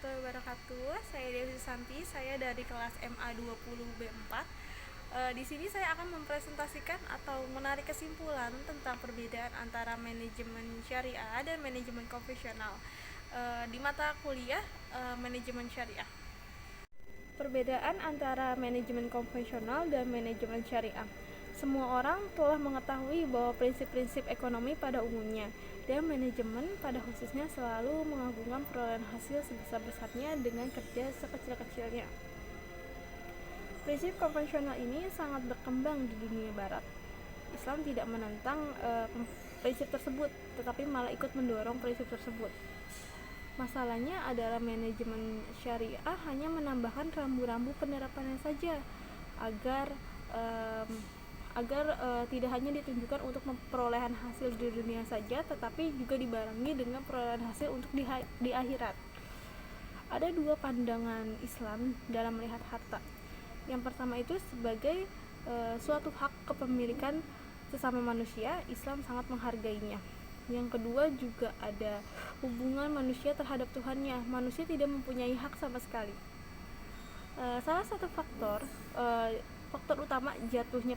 warahmatullahi wabarakatuh. Saya Dewi Santi, saya dari kelas MA 20B4. Di sini saya akan mempresentasikan atau menarik kesimpulan tentang perbedaan antara manajemen syariah dan manajemen konvensional di mata kuliah manajemen syariah. Perbedaan antara manajemen konvensional dan manajemen syariah. Semua orang telah mengetahui bahwa prinsip-prinsip ekonomi pada umumnya dan manajemen pada khususnya selalu mengagungkan perolehan hasil sebesar-besarnya dengan kerja sekecil-kecilnya. Prinsip konvensional ini sangat berkembang di dunia barat. Islam tidak menentang prinsip tersebut, tetapi malah ikut mendorong prinsip tersebut. Masalahnya adalah manajemen syariah hanya menambahkan rambu-rambu penerapannya saja agar tidak hanya ditunjukkan untuk perolehan hasil di dunia saja, tetapi juga dibarengi dengan perolehan hasil untuk di akhirat. Ada dua pandangan Islam dalam melihat harta. Yang pertama itu sebagai suatu hak kepemilikan sesama manusia, Islam sangat menghargainya. Yang kedua juga ada hubungan manusia terhadap Tuhannya. Manusia tidak mempunyai hak sama sekali. Salah satu faktor utama jatuhnya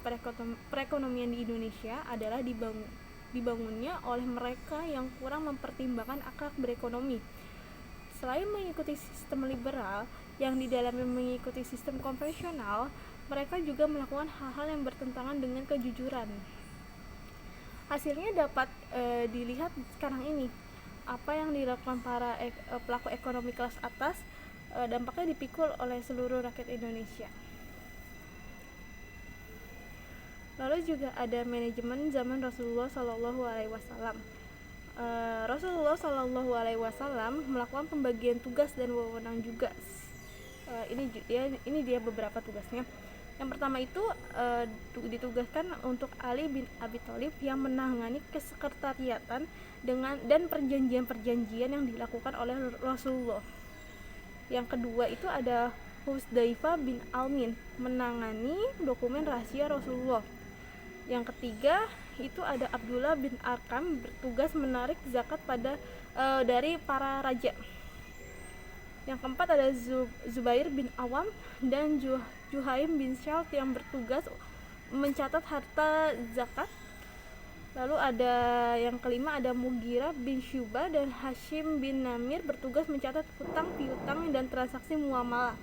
perekonomian di Indonesia adalah dibangunnya oleh mereka yang kurang mempertimbangkan akhlak berekonomi. Selain mengikuti sistem liberal yang di dalamnya mengikuti sistem konvensional, mereka juga melakukan hal-hal yang bertentangan dengan kejujuran. Hasilnya dapat dilihat sekarang ini. Apa yang dilakukan para pelaku ekonomi kelas atas dampaknya dipikul oleh seluruh rakyat Indonesia. Lalu juga ada manajemen zaman Rasulullah SAW. Rasulullah SAW melakukan pembagian tugas dan wewenang juga. Ini dia beberapa tugasnya. Yang pertama itu ditugaskan untuk Ali bin Abi Thalib yang menangani kesekretariatan dan perjanjian-perjanjian yang dilakukan oleh Rasulullah. Yang kedua itu ada Hudzaifah bin Al-Yaman menangani dokumen rahasia Rasulullah. Yang ketiga itu ada Abdullah bin Arkam bertugas menarik zakat dari para raja. Yang keempat ada Zubair bin Awam dan Juhaim bin Syalf yang bertugas mencatat harta zakat. Lalu ada yang kelima ada Mughirah bin Syu'bah dan Hashim bin Namir bertugas mencatat hutang piutang dan transaksi muamalah.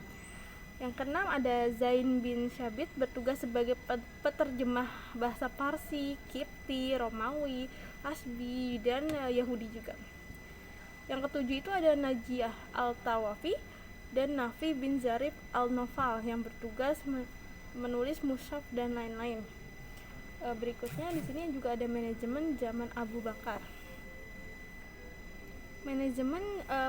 Yang keenam ada Zain bin Syabit bertugas sebagai peterjemah bahasa Parsi, Kipti, Romawi, Asbi, dan Yahudi juga. Yang ketujuh itu ada Najiyah al-Tawafi dan Nafi bin Zarif al-Nawfal yang bertugas menulis mushaf dan lain-lain. Berikutnya di sini juga ada manajemen zaman Abu Bakar. Manajemen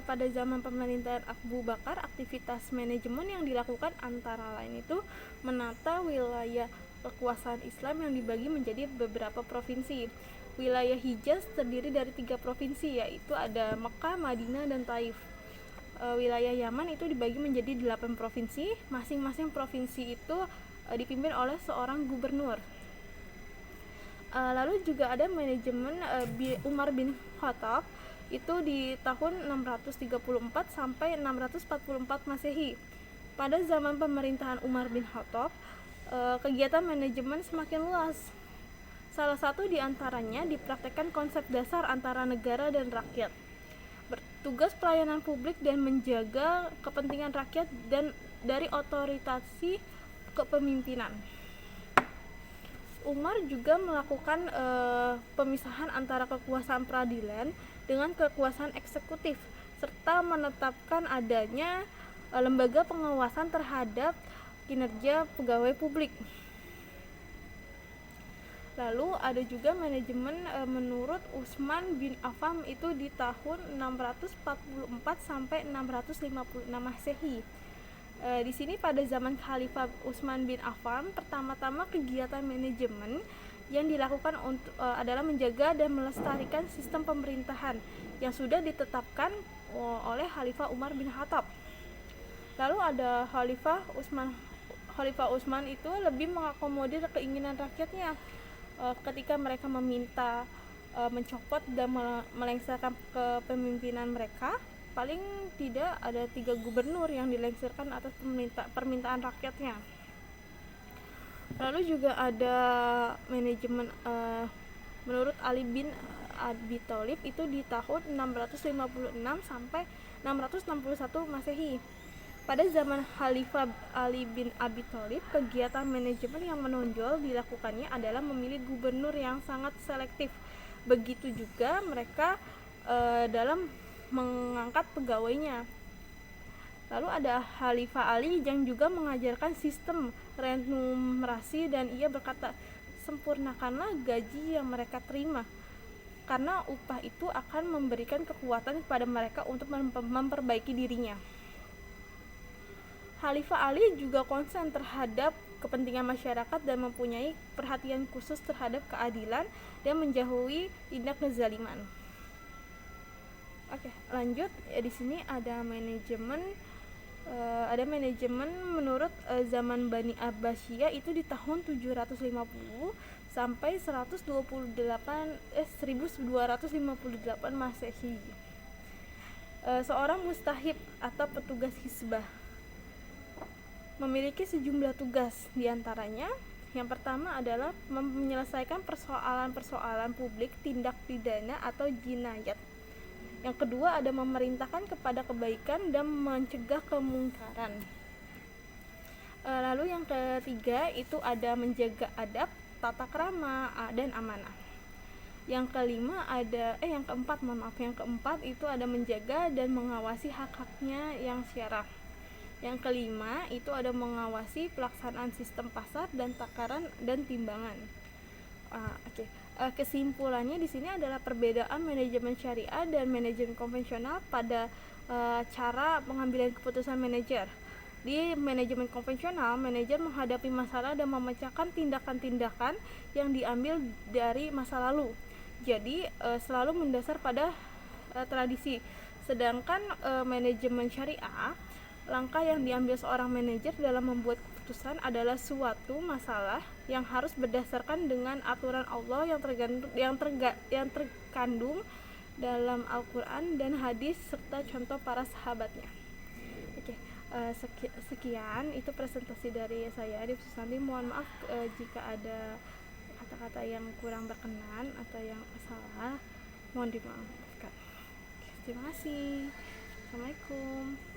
pada zaman pemerintahan Abu Bakar, aktivitas manajemen yang dilakukan antara lain itu menata wilayah kekuasaan Islam yang dibagi menjadi beberapa provinsi. Wilayah Hijaz terdiri dari 3 provinsi, yaitu ada Mekah, Madinah, dan Taif. Wilayah Yaman itu dibagi menjadi 8 provinsi. Masing-masing provinsi itu dipimpin oleh seorang gubernur. Lalu juga ada manajemen Umar bin Khattab itu di tahun 634 sampai 644 Masehi. Pada zaman pemerintahan Umar bin Khattab, kegiatan manajemen semakin luas. Salah satu di antaranya dipraktekkan konsep dasar antara negara dan rakyat. Bertugas pelayanan publik dan menjaga kepentingan rakyat dan dari otoritasi kepemimpinan. Umar juga melakukan pemisahan antara kekuasaan peradilan dengan kekuasaan eksekutif serta menetapkan adanya lembaga pengawasan terhadap kinerja pegawai publik. Lalu ada juga manajemen menurut Utsman bin Affan itu di tahun 644 sampai 656 Masehi. Di sini pada zaman Khalifah Utsman bin Affan, pertama-tama kegiatan manajemen yang dilakukan adalah menjaga dan melestarikan sistem pemerintahan yang sudah ditetapkan oleh Khalifah Umar bin Khattab. Lalu ada Khalifah Utsman itu lebih mengakomodir keinginan rakyatnya ketika mereka meminta mencopot dan melengsarkan kepemimpinan mereka. paling tidak ada 3 gubernur yang dilengsirkan atas permintaan rakyatnya. Lalu juga ada manajemen menurut Ali bin Abi Thalib itu di tahun 656 sampai 661 Masehi. Pada zaman Khalifah Ali bin Abi Thalib, kegiatan manajemen yang menonjol dilakukannya adalah memilih gubernur yang sangat selektif. Begitu juga mereka dalam mengangkat pegawainya. Lalu ada Khalifah Ali yang juga mengajarkan sistem remunerasi, dan ia berkata, sempurnakanlah gaji yang mereka terima, karena upah itu akan memberikan kekuatan kepada mereka untuk memperbaiki dirinya. Khalifah Ali juga konsen terhadap kepentingan masyarakat dan mempunyai perhatian khusus terhadap keadilan dan menjauhi tindak kezaliman. Oke, lanjut. Di sini ada manajemen menurut zaman Bani Abbasiyah itu di tahun 750 sampai 1258 Masehi. Seorang mustahib atau petugas hizbah memiliki sejumlah tugas, diantaranya yang pertama adalah menyelesaikan persoalan-persoalan publik, tindak pidana atau jinayat. Yang kedua ada memerintahkan kepada kebaikan dan mencegah kemungkaran. Lalu yang ketiga itu ada menjaga adab, tata krama, dan amanah. Yang keempat itu ada menjaga dan mengawasi hak-haknya yang syarah. Yang kelima itu ada mengawasi pelaksanaan sistem pasar dan takaran dan timbangan. Kesimpulannya di sini adalah perbedaan manajemen syariah dan manajemen konvensional pada cara pengambilan keputusan manajer. Di manajemen konvensional, manajer menghadapi masalah dan memecahkan tindakan-tindakan yang diambil dari masa lalu. Jadi selalu mendasar pada tradisi. Sedangkan manajemen syariah, langkah yang diambil seorang manajer dalam membuat keputusan adalah suatu masalah yang harus berdasarkan dengan aturan Allah yang terkandung dalam Al-Quran dan hadis serta contoh para sahabatnya. Sekian itu presentasi dari saya, Arif Susanti. Mohon maaf jika ada kata-kata yang kurang berkenan atau yang salah, mohon dimaafkan. Terima kasih. Assalamualaikum.